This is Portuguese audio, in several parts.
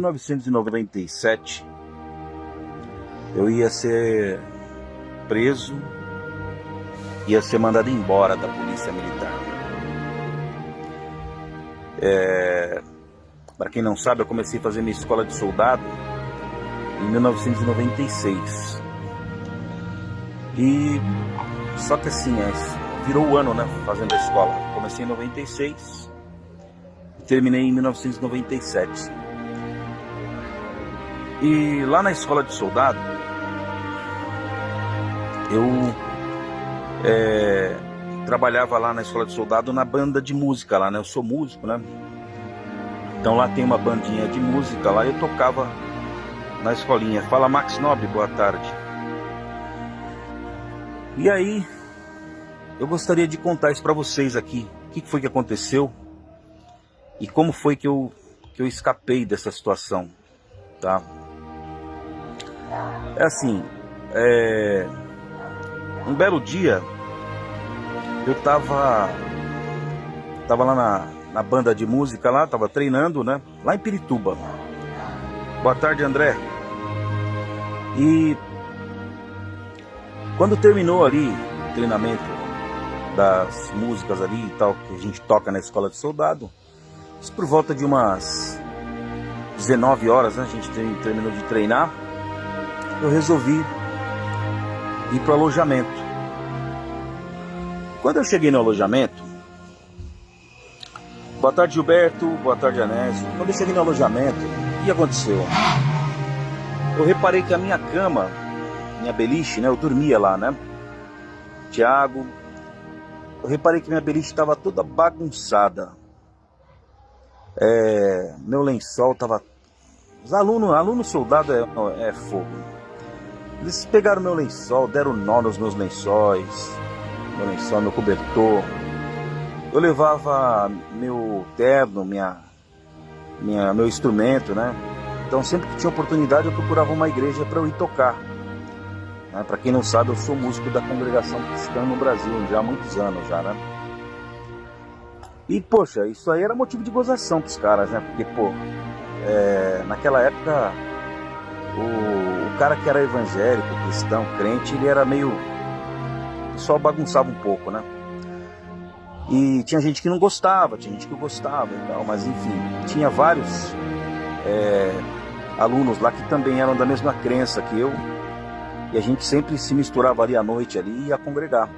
1997, eu ia ser preso, ia ser mandado embora da polícia militar. Para quem não sabe, eu comecei a fazer minha escola de soldado em 1996. E só que assim, virou o ano, né, fazendo a escola. Comecei em 96 e terminei em 1997. E lá na escola de soldado, eu trabalhava lá na escola de soldado na banda de música lá, né? Eu sou músico, né? Então lá tem uma bandinha de música lá, eu tocava na escolinha. Fala, Max Nobre, boa tarde. E aí, eu gostaria de contar isso para vocês aqui. O que foi que aconteceu e como foi que eu escapei dessa situação, tá? É assim, um belo dia, eu tava lá na banda de música lá, tava treinando, né? Lá em Pirituba. Boa tarde, André. E quando terminou ali o treinamento das músicas ali e tal, que a gente toca na escola de soldado, isso por volta de umas 19 horas, né? A gente terminou de treinar. Eu resolvi ir para o alojamento. Quando eu cheguei no alojamento, boa tarde, Gilberto, boa tarde, Anésio. Quando eu cheguei no alojamento, o que aconteceu? Eu reparei que a minha cama, minha beliche, né, eu dormia lá, né, Tiago, eu reparei que minha beliche estava toda bagunçada. Meu lençol estava... Os alunos soldado é fogo. Eles pegaram meu lençol, deram nó nos meus lençóis, meu cobertor. Eu levava meu terno, meu instrumento, né? Então sempre que tinha oportunidade eu procurava uma igreja para eu ir tocar. Né? Para quem não sabe, eu sou músico da Congregação Cristã no Brasil já há muitos anos já, né? E poxa, isso aí era motivo de gozação pros caras, né? Porque naquela época o cara que era evangélico, cristão, crente, ele era meio... O pessoal bagunçava um pouco, né? E tinha gente que não gostava, tinha gente que gostava e tal, mas enfim, tinha vários alunos lá que também eram da mesma crença que eu, e a gente sempre se misturava ali à noite ali e ia congregar.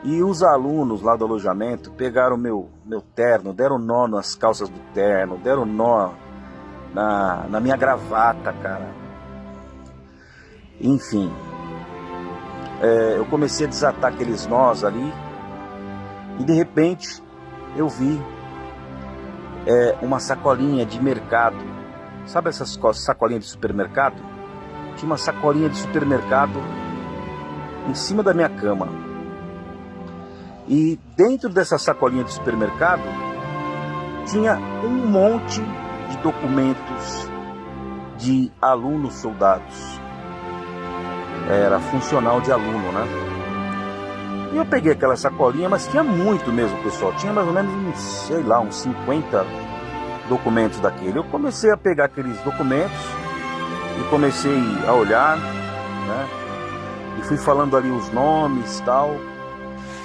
E os alunos lá do alojamento pegaram meu terno, deram nó nas calças do terno, deram nó na minha gravata, cara. Enfim, eu comecei a desatar aqueles nós ali. E de repente eu vi uma sacolinha de mercado. Sabe essas sacolinhas de supermercado? Tinha uma sacolinha de supermercado em cima da minha cama. E dentro dessa sacolinha de supermercado tinha um monte de documentos de alunos soldados. Era funcional de aluno, né? E eu peguei aquela sacolinha, mas tinha muito mesmo, pessoal. Tinha mais ou menos uns 50 documentos daquele. Eu comecei a pegar aqueles documentos e comecei a olhar, né? E fui falando ali os nomes e tal.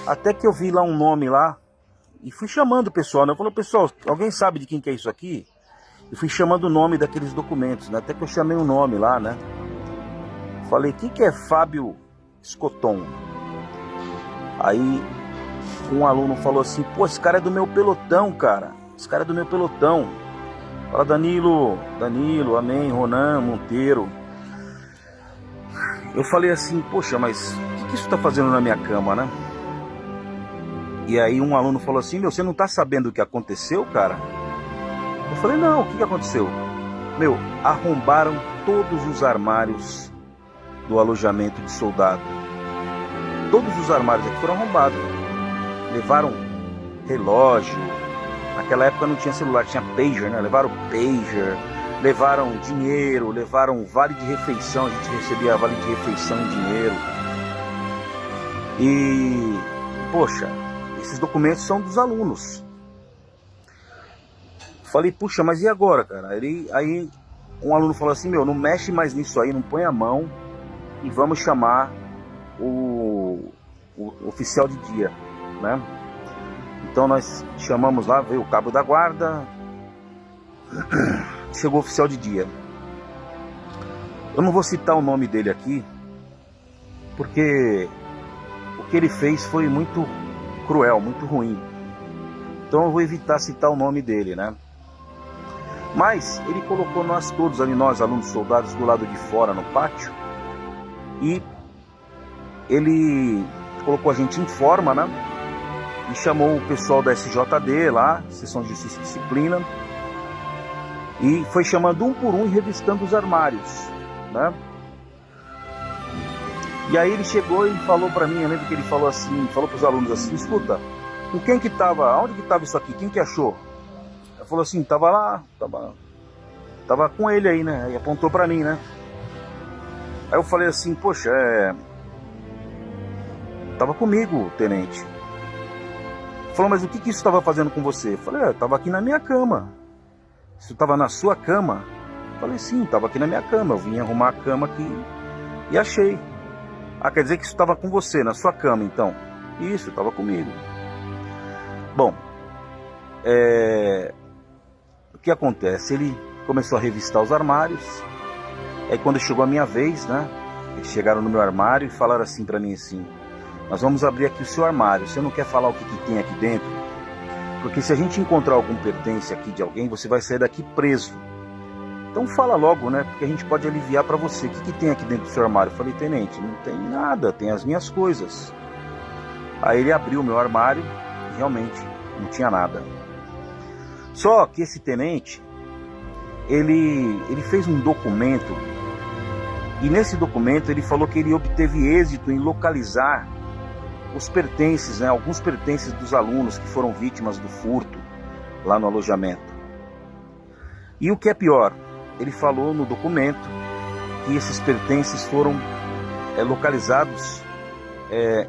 Até que eu vi lá um nome lá e fui chamando o pessoal, né? Eu falei, pessoal, alguém sabe de quem que é isso aqui? E fui chamando o nome daqueles documentos, né? Até que eu chamei um nome lá, né? Falei, quem que é Fábio Escoton? Aí um aluno falou assim, pô, esse cara é do meu pelotão, cara. Esse cara é do meu pelotão. Fala, Danilo, amém, Ronan, Monteiro. Eu falei assim, poxa, mas o que isso tá fazendo na minha cama, né? E aí um aluno falou assim, você não tá sabendo o que aconteceu, cara? Eu falei, não, o que aconteceu? Arrombaram todos os armários do alojamento de soldado. Todos os armários aqui foram arrombados. Levaram relógio. Naquela época não tinha celular, tinha pager, né? Levaram pager, levaram dinheiro, levaram vale de refeição. A gente recebia vale de refeição em dinheiro. E, poxa, esses documentos são dos alunos. Falei, puxa, mas e agora, cara? Aí um aluno falou assim, não mexe mais nisso aí, não põe a mão e vamos chamar o oficial de dia, né? Então nós chamamos lá, veio o cabo da guarda, chegou o oficial de dia. Eu não vou citar o nome dele aqui, porque o que ele fez foi muito cruel, muito ruim. Então eu vou evitar citar o nome dele, né? Mas ele colocou nós todos ali, nós alunos soldados, do lado de fora no pátio, e ele colocou a gente em forma, né? E chamou o pessoal da SJD lá, Seção de Justiça e Disciplina, e foi chamando um por um e revistando os armários, né? E aí ele chegou e falou para mim, eu lembro que ele falou assim, falou para os alunos assim, escuta, com quem que tava, onde que tava isso aqui, quem que achou? Ele falou assim, tava lá, tava com ele aí, né? E apontou para mim, né? Aí eu falei assim, poxa, tava comigo, tenente. Ele falou, mas o que isso estava fazendo com você? Eu falei, tava aqui na minha cama. Isso tava na sua cama? Eu falei, sim, tava aqui na minha cama, eu vim arrumar a cama aqui e achei. Ah, quer dizer que isso estava com você, na sua cama, então? Isso, estava comigo. Bom, o que acontece? Ele começou a revistar os armários. Aí quando chegou a minha vez, né? Eles chegaram no meu armário e falaram assim para mim assim, nós vamos abrir aqui o seu armário, você não quer falar o que tem aqui dentro? Porque se a gente encontrar algum pertence aqui de alguém, você vai sair daqui preso. Então fala logo, né? Porque a gente pode aliviar para você. O que tem aqui dentro do seu armário? Eu falei, tenente, não tem nada, tem as minhas coisas. Aí ele abriu o meu armário e realmente não tinha nada. Só que esse tenente, ele fez um documento, e nesse documento ele falou que ele obteve êxito em localizar os pertences, né? Alguns pertences dos alunos que foram vítimas do furto lá no alojamento. E o que é pior, ele falou no documento que esses pertences foram localizados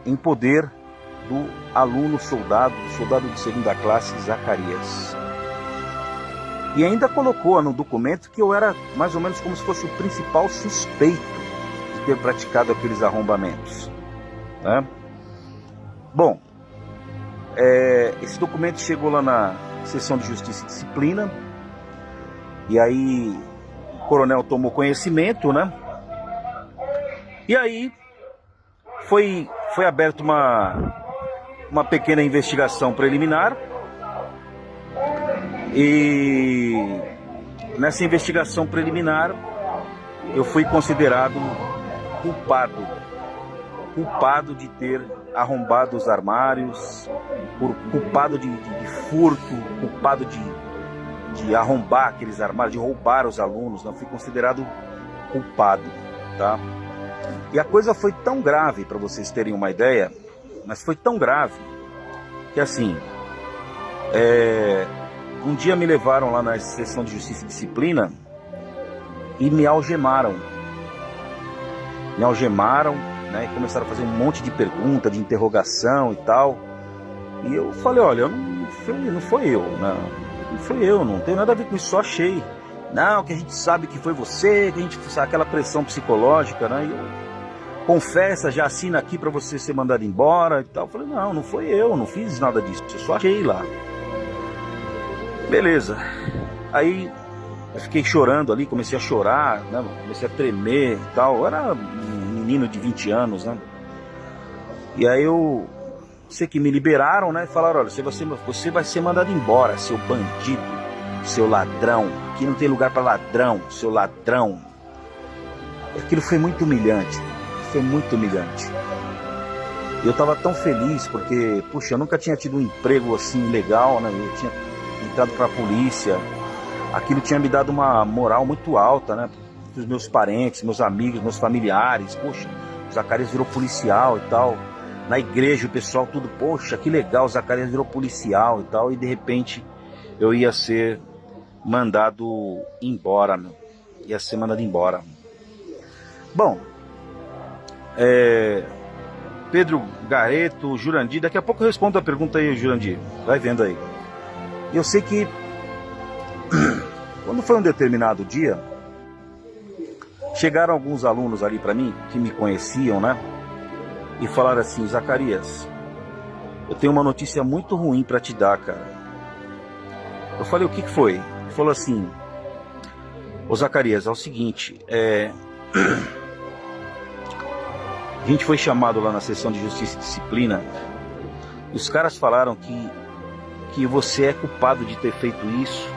em poder do aluno soldado, do soldado de segunda classe, Zacarias. E ainda colocou no documento que eu era mais ou menos como se fosse o principal suspeito de ter praticado aqueles arrombamentos, né? Bom, esse documento chegou lá na Seção de Justiça e Disciplina, e aí o coronel tomou conhecimento, né? E aí foi aberta uma pequena investigação preliminar, e nessa investigação preliminar eu fui considerado culpado de ter arrombado os armários, culpado de furto, culpado de arrombar aqueles armários, de roubar os alunos. Não fui considerado culpado, tá? E a coisa foi tão grave, para vocês terem uma ideia, mas foi tão grave que assim, um dia me levaram lá na Seção de Justiça e Disciplina e me algemaram, né, e começaram a fazer um monte de pergunta, de interrogação e tal. E eu falei, olha, não foi eu, não foi eu, não tem nada a ver com isso, só achei. Não, que a gente sabe que foi você, que a gente sabe aquela pressão psicológica, né? E eu, confessa, já assina aqui para você ser mandado embora e tal. Eu falei, não foi eu, não fiz nada disso, eu só achei lá. Beleza. Aí eu fiquei chorando ali, comecei a chorar, né? Comecei a tremer e tal. Eu era um menino de 20 anos, né? E aí sei que me liberaram, né? Falaram, olha, você vai ser mandado embora, seu bandido, seu ladrão. Aqui não tem lugar para ladrão, seu ladrão. Aquilo foi muito humilhante. Foi muito humilhante. Eu estava tão feliz porque, puxa, eu nunca tinha tido um emprego assim legal, né? Eu tinha entrado para a polícia. Aquilo tinha me dado uma moral muito alta, né? Dos meus parentes, meus amigos, meus familiares. Poxa, o Zacarias virou policial e tal. Na igreja o pessoal tudo, poxa, que legal, o Zacarias virou policial e tal. E de repente eu ia ser mandado embora, meu. Ia ser mandado embora. Bom, Pedro Gareto, Jurandir, daqui a pouco eu respondo a pergunta aí, Jurandir. Vai vendo aí. Eu sei que quando foi um determinado dia, chegaram alguns alunos ali para mim, que me conheciam, né? E falaram assim: Zacarias, eu tenho uma notícia muito ruim para te dar, cara. Eu falei: o que foi? Ele falou assim: ô Zacarias, é o seguinte, a gente foi chamado lá na sessão de Justiça e Disciplina, e os caras falaram que você é culpado de ter feito isso,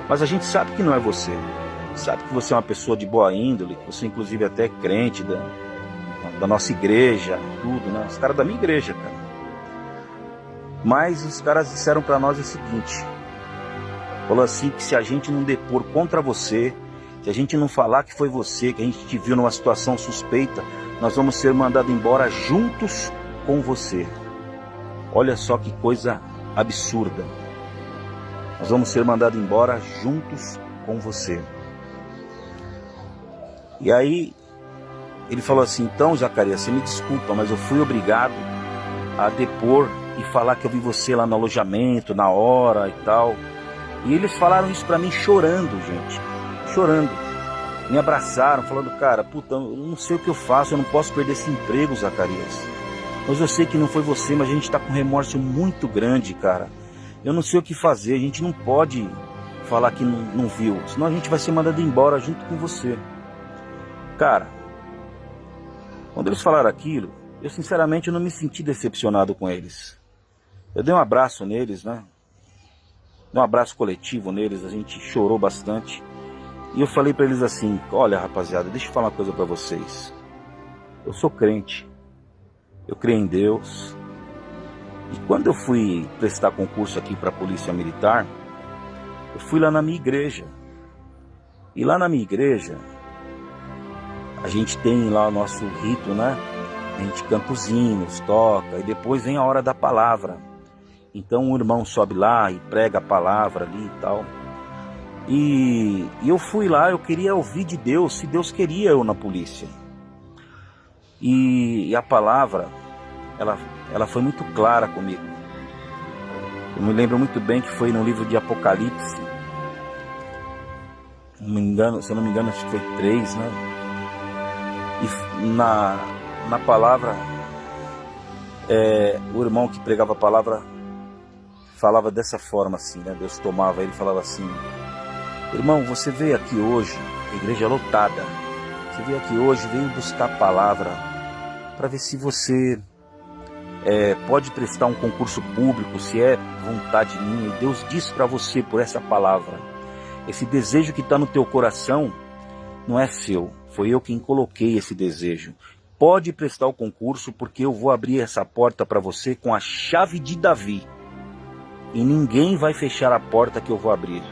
mas a gente sabe que não é você. Sabe que você é uma pessoa de boa índole, que você inclusive até é crente da nossa igreja, tudo, né? Os caras da minha igreja, cara. Mas os caras disseram para nós o seguinte: falou assim, que se a gente não depor contra você, se a gente não falar que foi você, que a gente te viu numa situação suspeita, nós vamos ser mandados embora juntos com você. Olha só que coisa absurda. Nós vamos ser mandados embora juntos com você. E aí ele falou assim: então, Zacarias, você me desculpa, mas eu fui obrigado a depor e falar que eu vi você lá no alojamento, na hora e tal. E eles falaram isso pra mim chorando, gente. Chorando. Me abraçaram, falando: cara, puta, eu não sei o que eu faço, eu não posso perder esse emprego, Zacarias. Mas eu sei que não foi você, mas a gente tá com um remorso muito grande, cara. Eu não sei o que fazer, a gente não pode falar que não viu, senão a gente vai ser mandado embora junto com você. Cara, quando eles falaram aquilo, eu sinceramente não me senti decepcionado com eles. Eu dei um abraço neles, né? Dei um abraço coletivo neles, a gente chorou bastante. E eu falei pra eles assim: olha, rapaziada, deixa eu falar uma coisa pra vocês. Eu sou crente, eu creio em Deus. E quando eu fui prestar concurso aqui pra Polícia Militar, eu fui lá na minha igreja. E lá na minha igreja, a gente tem lá o nosso rito, né? A gente canta os hinos, toca, e depois vem a hora da palavra. Então o irmão sobe lá e prega a palavra ali e tal. E eu fui lá, eu queria ouvir de Deus, se Deus queria eu na polícia. E a palavra, ela foi muito clara comigo. Eu me lembro muito bem que foi no livro de Apocalipse. Se eu não me engano, acho que foi 3, né? E na palavra, o irmão que pregava a palavra falava dessa forma assim, né? Deus tomava ele e falava assim: irmão, você veio aqui hoje, a igreja lotada, você veio aqui hoje, veio buscar a palavra para ver se você pode prestar um concurso público, se é vontade minha. E Deus disse para você por essa palavra: esse desejo que está no teu coração não é seu, foi eu quem coloquei esse desejo. Pode prestar o concurso, porque eu vou abrir essa porta para você com a chave de Davi. E ninguém vai fechar a porta que eu vou abrir.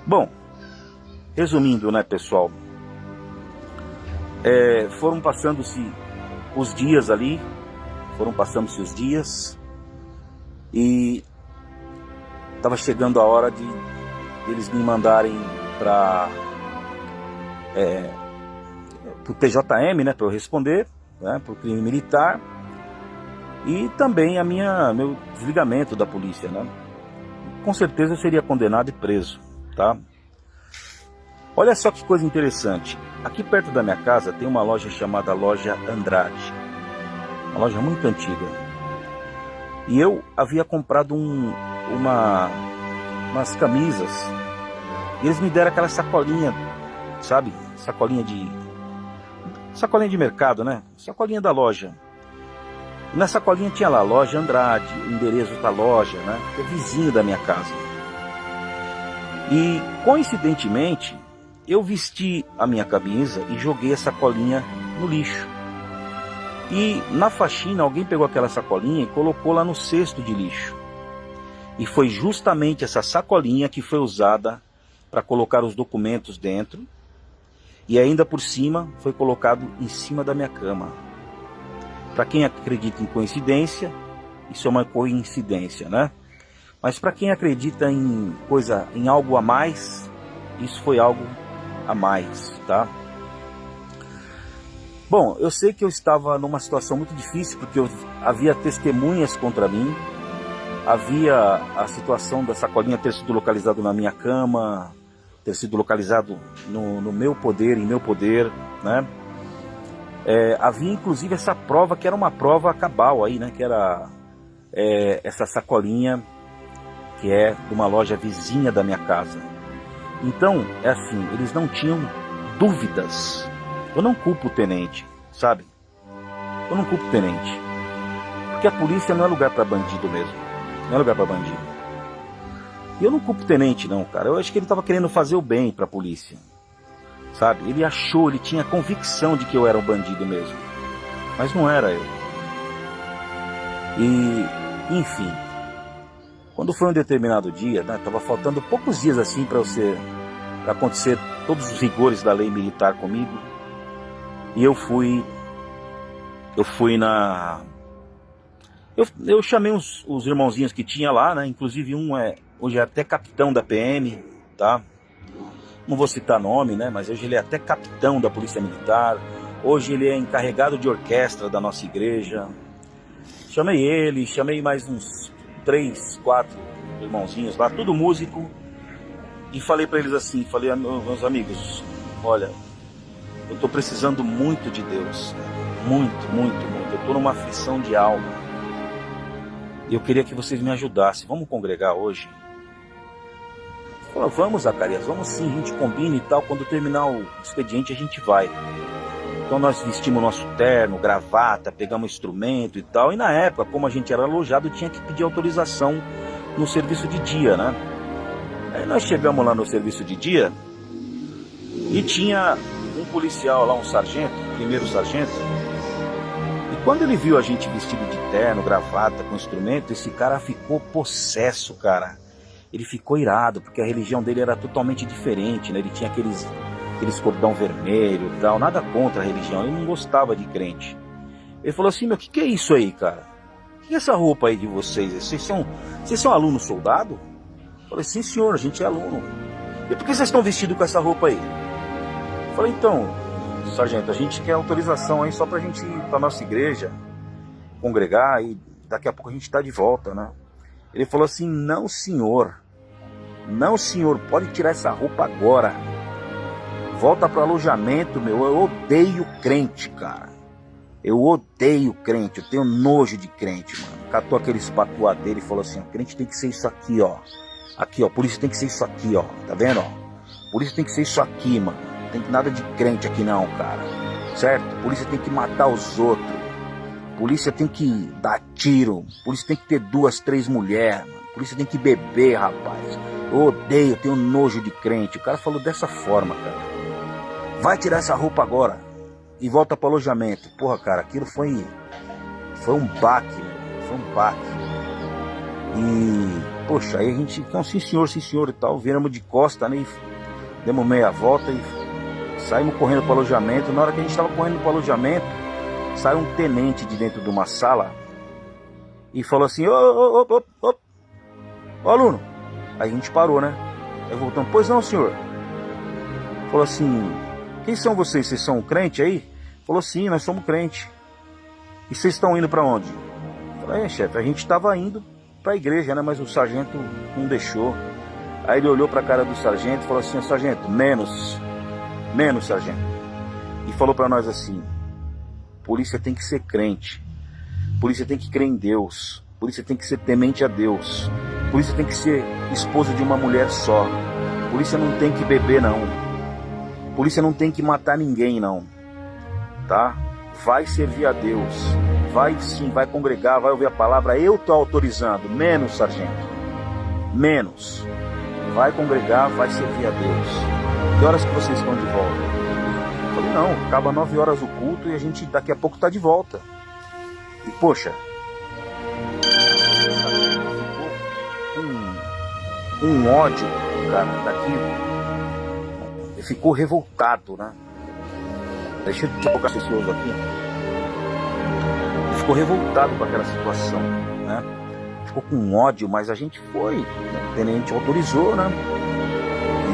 Bom, resumindo, né, pessoal? Foram passando-se os dias ali. E estava chegando a hora de eles me mandarem para o TJM, né, para eu responder, né, por crime militar, e também meu desligamento da polícia, né? Com certeza eu seria condenado e preso, tá? Olha só que coisa interessante. Aqui perto da minha casa tem uma loja chamada Loja Andrade, uma loja muito antiga. E eu havia comprado umas camisas. E eles me deram aquela sacolinha, sabe? Sacolinha de mercado, né? Sacolinha da loja. E na sacolinha tinha lá, Loja Andrade, o endereço da loja, né? É vizinho da minha casa. E, coincidentemente, eu vesti a minha camisa e joguei a sacolinha no lixo. E, na faxina, alguém pegou aquela sacolinha e colocou lá no cesto de lixo. E foi justamente essa sacolinha que foi usada para colocar os documentos dentro. E ainda por cima, foi colocado em cima da minha cama. Para quem acredita em coincidência, isso é uma coincidência, né? Mas para quem acredita em algo a mais, isso foi algo a mais, tá? Bom, eu sei que eu estava numa situação muito difícil, porque havia testemunhas contra mim, havia a situação da sacolinha ter sido localizada na minha cama, ter sido localizado no meu poder, em meu poder, né? Havia inclusive essa prova, que era uma prova cabal aí, né? Que era essa sacolinha, que é de uma loja vizinha da minha casa. Então, é assim, eles não tinham dúvidas. Eu não culpo o tenente, sabe? Eu não culpo o tenente. Porque a polícia não é lugar para bandido mesmo. Não é lugar para bandido. E eu não culpo o tenente não, cara. Eu acho que ele estava querendo fazer o bem para a polícia. Sabe? Ele achou, ele tinha convicção de que eu era um bandido mesmo. Mas não era eu. E, enfim. Quando foi um determinado dia, né, tava faltando poucos dias assim para acontecer todos os rigores da lei militar comigo. E eu fui na... Eu chamei os irmãozinhos que tinha lá, né? Inclusive hoje é até capitão da PM, tá? Não vou citar nome, né? Mas hoje ele é até capitão da Polícia Militar. Hoje ele é encarregado de orquestra da nossa igreja. Chamei ele, chamei mais uns 3, 4 irmãozinhos lá, tudo músico. E falei para eles assim, falei, meus amigos, olha, eu tô precisando muito de Deus. Muito, muito, muito. Eu tô numa aflição de alma. E eu queria que vocês me ajudassem. Vamos congregar hoje? Falou, vamos, Zacarias, vamos sim, a gente combina e tal. Quando terminar o expediente a gente vai. Então nós vestimos nosso terno, gravata, pegamos instrumento e tal. E na época, como a gente era alojado, tinha que pedir autorização no serviço de dia, né? Aí nós chegamos lá no serviço de dia e tinha um policial lá, um sargento, primeiro sargento. E quando ele viu a gente vestido de terno, gravata, com instrumento, esse cara ficou possesso, cara. Ele ficou irado, porque a religião dele era totalmente diferente, né? Ele tinha aqueles cordão vermelho e tal, nada contra a religião, ele não gostava de crente. Ele falou assim, meu, que é isso aí, cara? O que é essa roupa aí de vocês? Vocês são alunos soldado? Eu falei, sim senhor, a gente é aluno. E por que vocês estão vestidos com essa roupa aí? Eu falei, então, sargento, a gente quer autorização aí só pra gente ir pra nossa igreja, congregar e daqui a pouco a gente tá de volta, né? Ele falou assim, não senhor, pode tirar essa roupa agora. Volta pro alojamento, meu, eu odeio crente, cara. Eu odeio crente, eu tenho nojo de crente, mano. Catou aquele espatuá dele e falou assim, ó, crente tem que ser isso aqui, ó. Aqui, ó, polícia tem que ser isso aqui, ó. Tá vendo, ó? Polícia tem que ser isso aqui, mano. Não tem nada de crente aqui não, cara. Certo? Polícia tem que matar os outros. Polícia tem que dar tiro. Polícia tem que ter 2, 3 mulheres, mano. Polícia tem que beber, rapaz. Eu odeio, eu tenho nojo de crente. O cara falou dessa forma, cara. Vai tirar essa roupa agora e volta pro alojamento. Porra, cara, aquilo foi um baque, meu. Foi um baque. E, poxa, aí a gente, então, sim senhor e tal, viramos de costa, né? E demos meia volta e saímos correndo pro alojamento. Na hora que a gente tava correndo pro alojamento, saiu um tenente de dentro de uma sala e falou assim, ô aluno. Aí a gente parou, né? Aí voltamos, pois não, senhor. Falou assim, quem são vocês? Vocês são crente aí? Falou, sim, nós somos crente. E vocês estão indo para onde? Falei, chefe, a gente estava indo para a igreja, né? Mas o sargento não deixou. Aí ele olhou para a cara do sargento e falou assim, sargento, menos, sargento. E falou para nós assim, polícia tem que ser crente. Polícia tem que crer em Deus. Polícia tem que ser temente a Deus. Polícia tem que ser esposa de uma mulher só. Polícia não tem que beber, não. Polícia não tem que matar ninguém, não. Tá? Vai servir a Deus. Vai sim, vai congregar, vai ouvir a palavra. Eu tô autorizando. Menos, sargento. Menos. Vai congregar, vai servir a Deus. Que horas que vocês estão de volta? Eu falei, não, acaba 9 horas o culto e a gente daqui a pouco tá de volta. E poxa, ficou um ódio, cara, daquilo. Ele ficou revoltado, né? Deixa eu colocar as pessoas aqui. Ele ficou revoltado com aquela situação, né? Ficou com ódio, mas a gente foi. O tenente autorizou, né?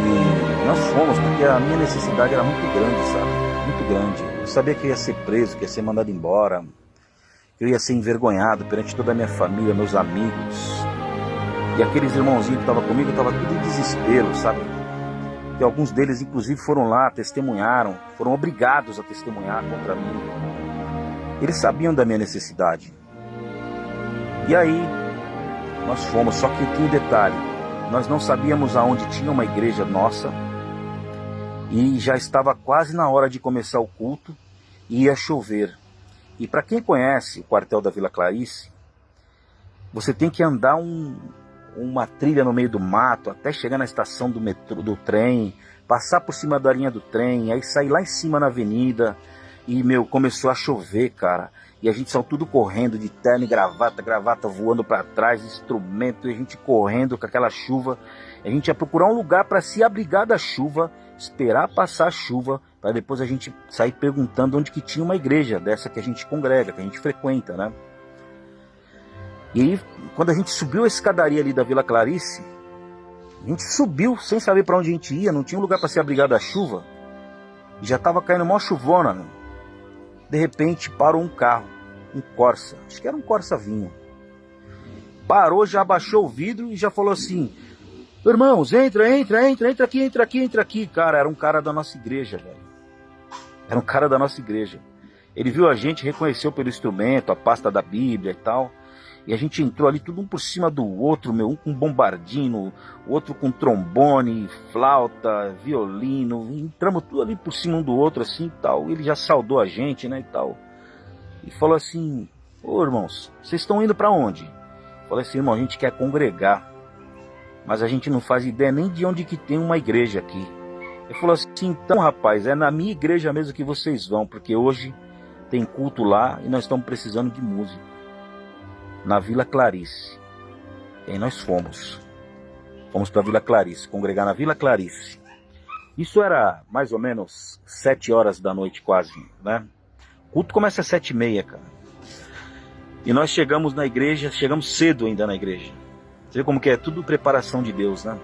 E nós fomos, porque a minha necessidade era muito grande, sabe? Muito grande. Eu sabia que eu ia ser preso, que ia ser mandado embora. Que eu ia ser envergonhado perante toda a minha família, meus amigos. E aqueles irmãozinhos que estavam comigo, estavam tudo em desespero, sabe? que alguns deles inclusive foram lá, testemunharam, foram obrigados a testemunhar contra mim. Eles sabiam da minha necessidade. E aí nós fomos, só que tem um detalhe, nós não sabíamos aonde tinha uma igreja nossa, e já estava quase na hora de começar o culto, e ia chover. E para quem conhece o quartel da Vila Clarice, você tem que andar uma trilha no meio do mato, até chegar na estação do metrô, do trem, passar por cima da linha do trem, aí sair lá em cima na avenida, e começou a chover, cara. E a gente saiu tudo correndo, de terno e gravata voando para trás, instrumento, e a gente correndo com aquela chuva. A gente ia procurar um lugar para se abrigar da chuva, esperar passar a chuva, para depois a gente sair perguntando onde que tinha uma igreja dessa que a gente congrega, que a gente frequenta, né? E aí, quando a gente subiu a escadaria ali da Vila Clarice, a gente subiu sem saber para onde a gente ia, não tinha um lugar para se abrigar da chuva, e já estava caindo uma chuvona, né? De repente parou um carro, um Corsa, acho que era um Corsa vinho. Parou, já abaixou o vidro e já falou assim: irmãos, entra aqui. Cara, era um cara da nossa igreja, velho. Era um cara da nossa igreja. Ele viu a gente, reconheceu pelo instrumento, a pasta da Bíblia e tal. E a gente entrou ali tudo um por cima do outro, um com bombardino, o outro com trombone, flauta, violino. Entramos tudo ali por cima um do outro assim e tal. Ele já saudou a gente, né, e tal. E falou assim: ô irmãos, vocês estão indo para onde? Eu falei assim: irmão, a gente quer congregar, mas a gente não faz ideia nem de onde que tem uma igreja aqui. Ele falou assim: então rapaz, é na minha igreja mesmo que vocês vão, porque hoje tem culto lá e nós estamos precisando de música. Na Vila Clarice. E aí nós fomos para a Vila Clarice, congregar na Vila Clarice. Isso era mais ou menos 7 horas da noite quase, né? O culto começa às 7h30, cara. E nós chegamos na igreja, chegamos cedo ainda na igreja. Você vê como que é tudo preparação de Deus, né?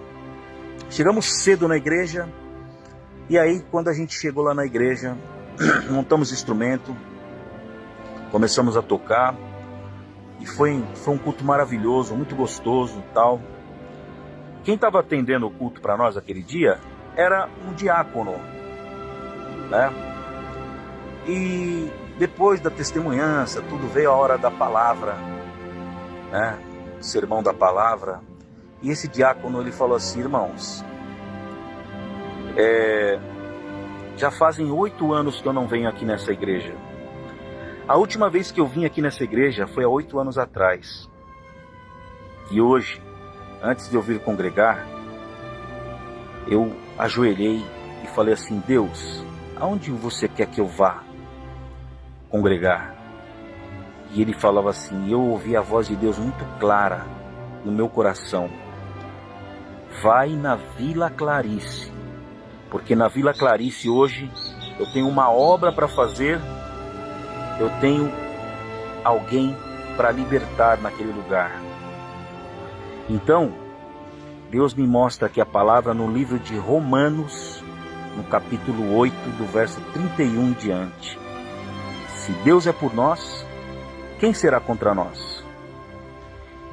Chegamos cedo na igreja, e aí quando a gente chegou lá na igreja, montamos instrumento, começamos a tocar. E foi um culto maravilhoso, muito gostoso e tal. Quem estava atendendo o culto para nós aquele dia era um diácono, né? E depois da testemunhança, tudo veio a hora da palavra, né? O sermão da palavra. E esse diácono, ele falou assim: irmãos, já fazem 8 anos que eu não venho aqui nessa igreja. A última vez que eu vim aqui nessa igreja foi há 8 anos atrás. E hoje, antes de eu vir congregar, eu ajoelhei e falei assim: Deus, aonde você quer que eu vá congregar? E ele falava assim, eu ouvi a voz de Deus muito clara no meu coração: vai na Vila Clarice, porque na Vila Clarice hoje eu tenho uma obra para fazer. Eu tenho alguém para libertar naquele lugar. Então, Deus me mostra aqui a palavra no livro de Romanos, no capítulo 8, do verso 31 em diante. Se Deus é por nós, quem será contra nós?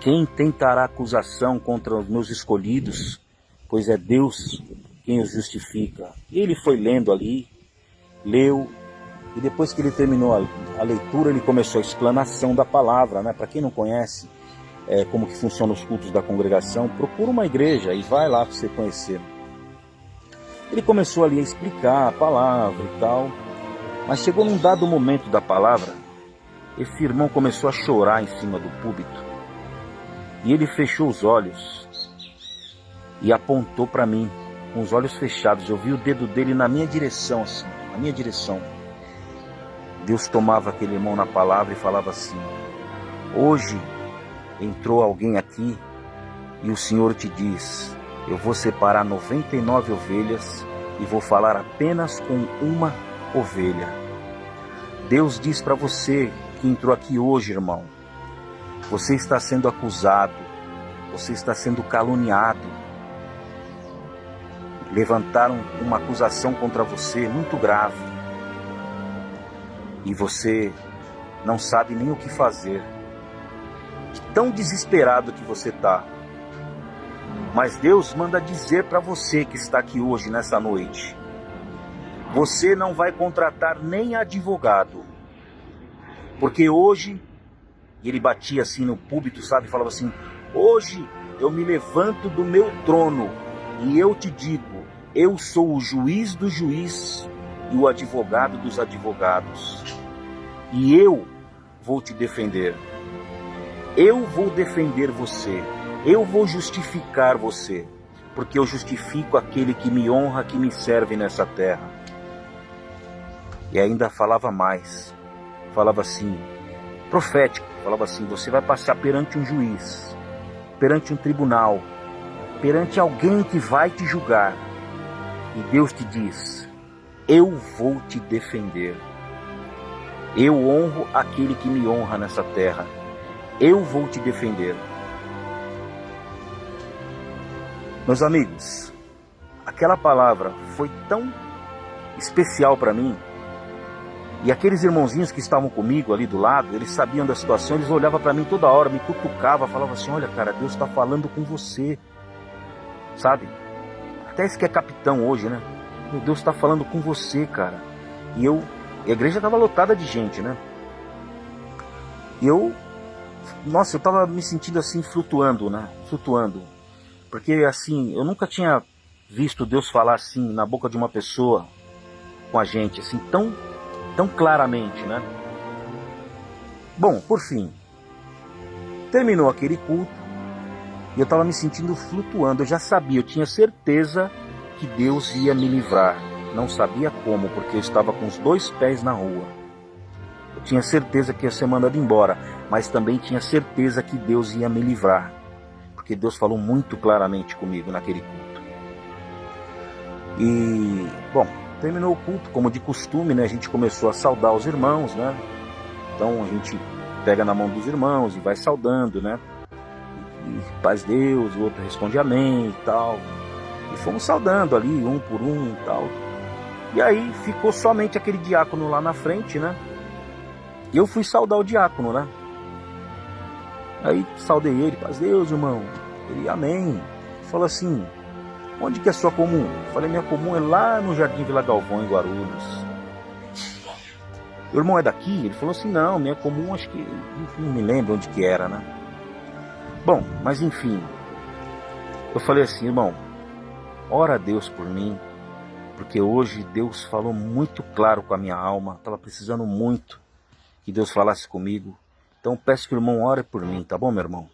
Quem tentará acusação contra os meus escolhidos? Pois é Deus quem os justifica. E ele foi lendo ali, leu, e depois que ele terminou a leitura, ele começou a explanação da palavra, né? Para quem não conhece como que funcionam os cultos da congregação, procura uma igreja e vai lá para você conhecer. Ele começou ali a explicar a palavra e tal, mas chegou num dado momento da palavra, esse irmão começou a chorar em cima do púlpito, e ele fechou os olhos e apontou para mim, com os olhos fechados. Eu vi o dedo dele na minha direção, assim, na minha direção. Deus tomava aquele irmão na palavra e falava assim: hoje entrou alguém aqui e o Senhor te diz: eu vou separar 99 ovelhas e vou falar apenas com uma ovelha. Deus diz para você que entrou aqui hoje, irmão, você está sendo acusado, você está sendo caluniado. Levantaram uma acusação contra você muito grave. E você não sabe nem o que fazer. De tão desesperado que você está. Mas Deus manda dizer para você que está aqui hoje, nessa noite, você não vai contratar nem advogado, porque hoje, e ele batia assim no púlpito, sabe, falava assim, hoje eu me levanto do meu trono e eu te digo, eu sou o juiz do juiz e o advogado dos advogados, e eu vou te defender, eu vou defender você, eu vou justificar você, porque eu justifico aquele que me honra, que me serve nessa terra. E ainda falava mais, falava assim, profético, falava assim, você vai passar perante um juiz, perante um tribunal, perante alguém que vai te julgar, e Deus te diz, eu vou te defender, eu honro aquele que me honra nessa terra, eu vou te defender. Meus amigos, aquela palavra foi tão especial para mim, e aqueles irmãozinhos que estavam comigo ali do lado, eles sabiam da situação, eles olhavam para mim toda hora, me cutucavam, falavam assim, olha cara, Deus está falando com você, sabe? Até esse que é capitão hoje, né? Deus está falando com você, cara. E a igreja estava lotada de gente, né? E nossa, eu estava me sentindo assim, flutuando, né? Flutuando. Porque assim, eu nunca tinha visto Deus falar assim na boca de uma pessoa com a gente, assim, tão claramente, né? Bom, por fim, terminou aquele culto e eu estava me sentindo flutuando. Eu já sabia, eu tinha certeza que Deus ia me livrar. Não sabia como, porque eu estava com os 2 pés na rua. Eu tinha certeza que ia ser mandado embora, mas também tinha certeza que Deus ia me livrar, porque Deus falou muito claramente comigo naquele culto. E, bom, terminou o culto, como de costume, né? A gente começou a saudar os irmãos, né? Então a gente pega na mão dos irmãos e vai saudando, né? E paz Deus, o outro responde amém e tal. E fomos saudando ali, um por um e tal. E aí ficou somente aquele diácono lá na frente, né? E eu fui saudar o diácono, né? Aí saudei ele, paz Deus, irmão. Ele, amém. Falou assim, onde que é a sua comum? Eu falei, minha comum é lá no Jardim Vila Galvão, em Guarulhos. O irmão é daqui? Ele falou assim, não, minha comum acho que, não me lembro onde que era, né? Bom, mas enfim, eu falei assim, irmão, ora a Deus por mim, porque hoje Deus falou muito claro com a minha alma, estava precisando muito que Deus falasse comigo, então peço que o irmão ore por mim, tá bom, meu irmão?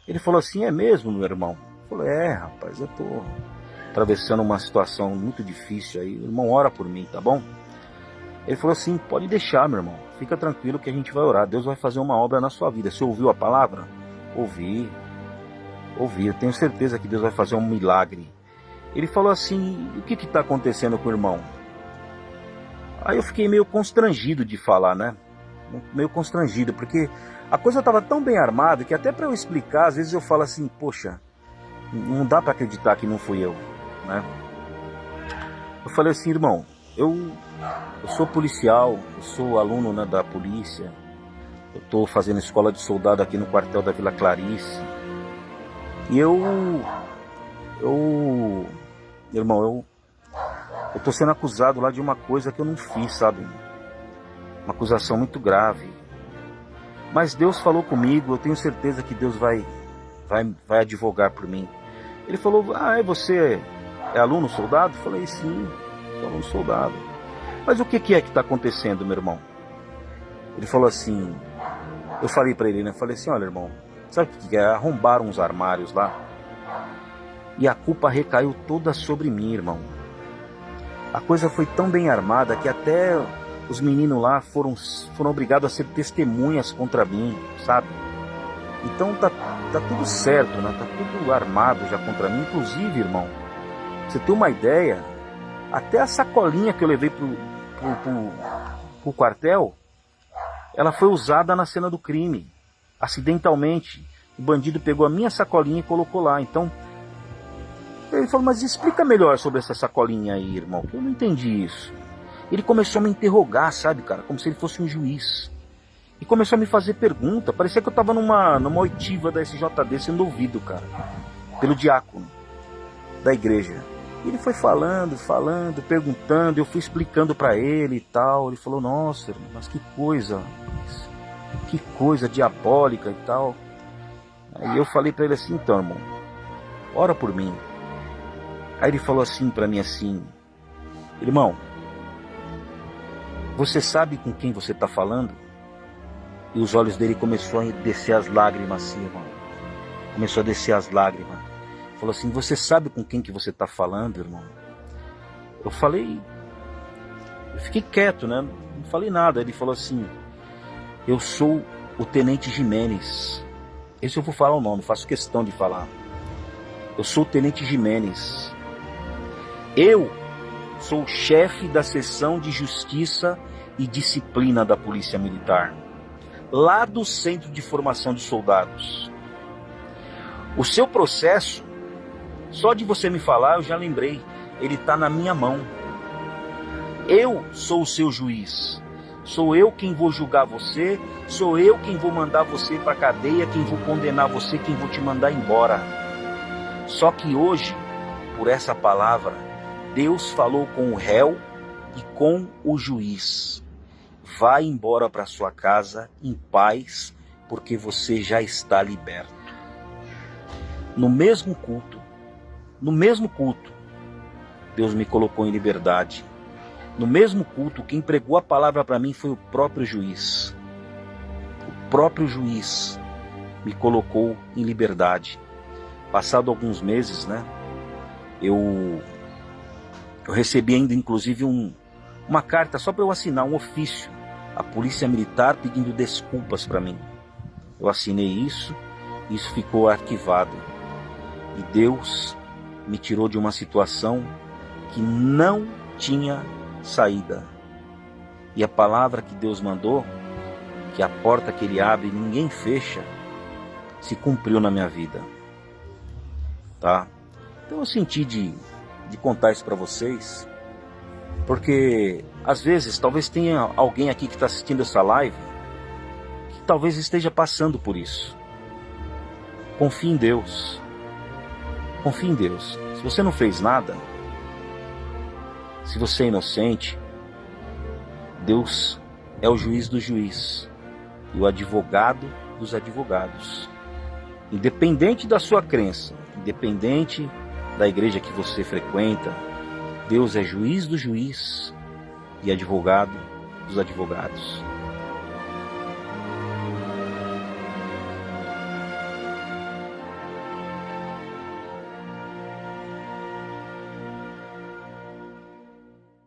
Ele falou assim, é mesmo, meu irmão? Eu falei, rapaz, eu tô atravessando uma situação muito difícil aí, o irmão ora por mim, tá bom? Ele falou assim, pode deixar, meu irmão, fica tranquilo que a gente vai orar, Deus vai fazer uma obra na sua vida. Você ouviu a palavra? Ouvi, eu tenho certeza que Deus vai fazer um milagre. Ele falou assim, o que está acontecendo com o irmão? Aí eu fiquei meio constrangido de falar, né? Meio constrangido, porque a coisa estava tão bem armada que até para eu explicar, às vezes eu falo assim, poxa, não dá para acreditar que não fui eu, né? Eu falei assim, irmão, eu sou policial, eu sou aluno, né, da polícia, eu estou fazendo escola de soldado aqui no quartel da Vila Clarice, e irmão, eu tô sendo acusado lá de uma coisa que eu não fiz, sabe? Uma acusação muito grave. Mas Deus falou comigo, eu tenho certeza que Deus vai advogar por mim. Ele falou, você é aluno soldado? Eu falei, sim, sou aluno soldado. Mas o que é que está acontecendo, meu irmão? Ele falou assim, eu falei para ele, né? Falei assim, olha, irmão, sabe o que é? Arrombaram uns armários lá. E a culpa recaiu toda sobre mim, irmão. A coisa foi tão bem armada que até os meninos lá foram obrigados a ser testemunhas contra mim, sabe? Então tá tudo certo, né? Tá tudo armado já contra mim. Inclusive, irmão, pra você ter uma ideia, até a sacolinha que eu levei pro quartel, ela foi usada na cena do crime. Acidentalmente, o bandido pegou a minha sacolinha e colocou lá. Então, ele falou, mas explica melhor sobre essa sacolinha aí, irmão, que eu não entendi isso. Ele começou a me interrogar, sabe, cara, como se ele fosse um juiz. E começou a me fazer pergunta, parecia que eu tava numa oitiva da SJD sendo ouvido, cara. pelo diácono da igreja. E ele foi falando, perguntando, eu fui explicando para ele e tal. Ele falou, nossa, irmão, mas que coisa diabólica e tal. Aí eu falei para ele assim, então, irmão, ora por mim. Aí ele falou assim para mim assim, irmão, você sabe com quem você está falando? E os olhos dele começaram a descer as lágrimas assim, irmão. Começou a descer as lágrimas. Falou assim, você sabe com quem que você está falando, irmão? Eu fiquei quieto, né? Não falei nada. Ele falou assim, eu sou o Tenente Jimenez. Esse eu vou falar o nome, faço questão de falar. Eu sou o Tenente Jimenez. Eu sou o chefe da seção de Justiça e Disciplina da Polícia Militar, lá do Centro de Formação de Soldados. O seu processo, só de você me falar, eu já lembrei, ele está na minha mão. Eu sou o seu juiz. Sou eu quem vou julgar você, sou eu quem vou mandar você para a cadeia, quem vou condenar você, quem vou te mandar embora. Só que hoje, por essa palavra, Deus falou com o réu e com o juiz. Vai embora para sua casa em paz, porque você já está liberto. No mesmo culto, Deus me colocou em liberdade. No mesmo culto, quem pregou a palavra para mim foi o próprio juiz. O próprio juiz me colocou em liberdade. Passado alguns meses, né? Eu recebi ainda, inclusive, uma carta só para eu assinar, um ofício. A Polícia Militar pedindo desculpas para mim. Eu assinei isso ficou arquivado. E Deus me tirou de uma situação que não tinha saída. E a palavra que Deus mandou, que a porta que Ele abre ninguém fecha, se cumpriu na minha vida. Tá? Então eu senti de contar isso para vocês, porque às vezes talvez tenha alguém aqui que está assistindo essa live que talvez esteja passando por isso. Confie em Deus. Confie em Deus. Se você não fez nada, se você é inocente, Deus é o juiz do juiz e o advogado dos advogados. Independente da sua crença, independente da igreja que você frequenta, Deus é juiz do juiz e advogado dos advogados.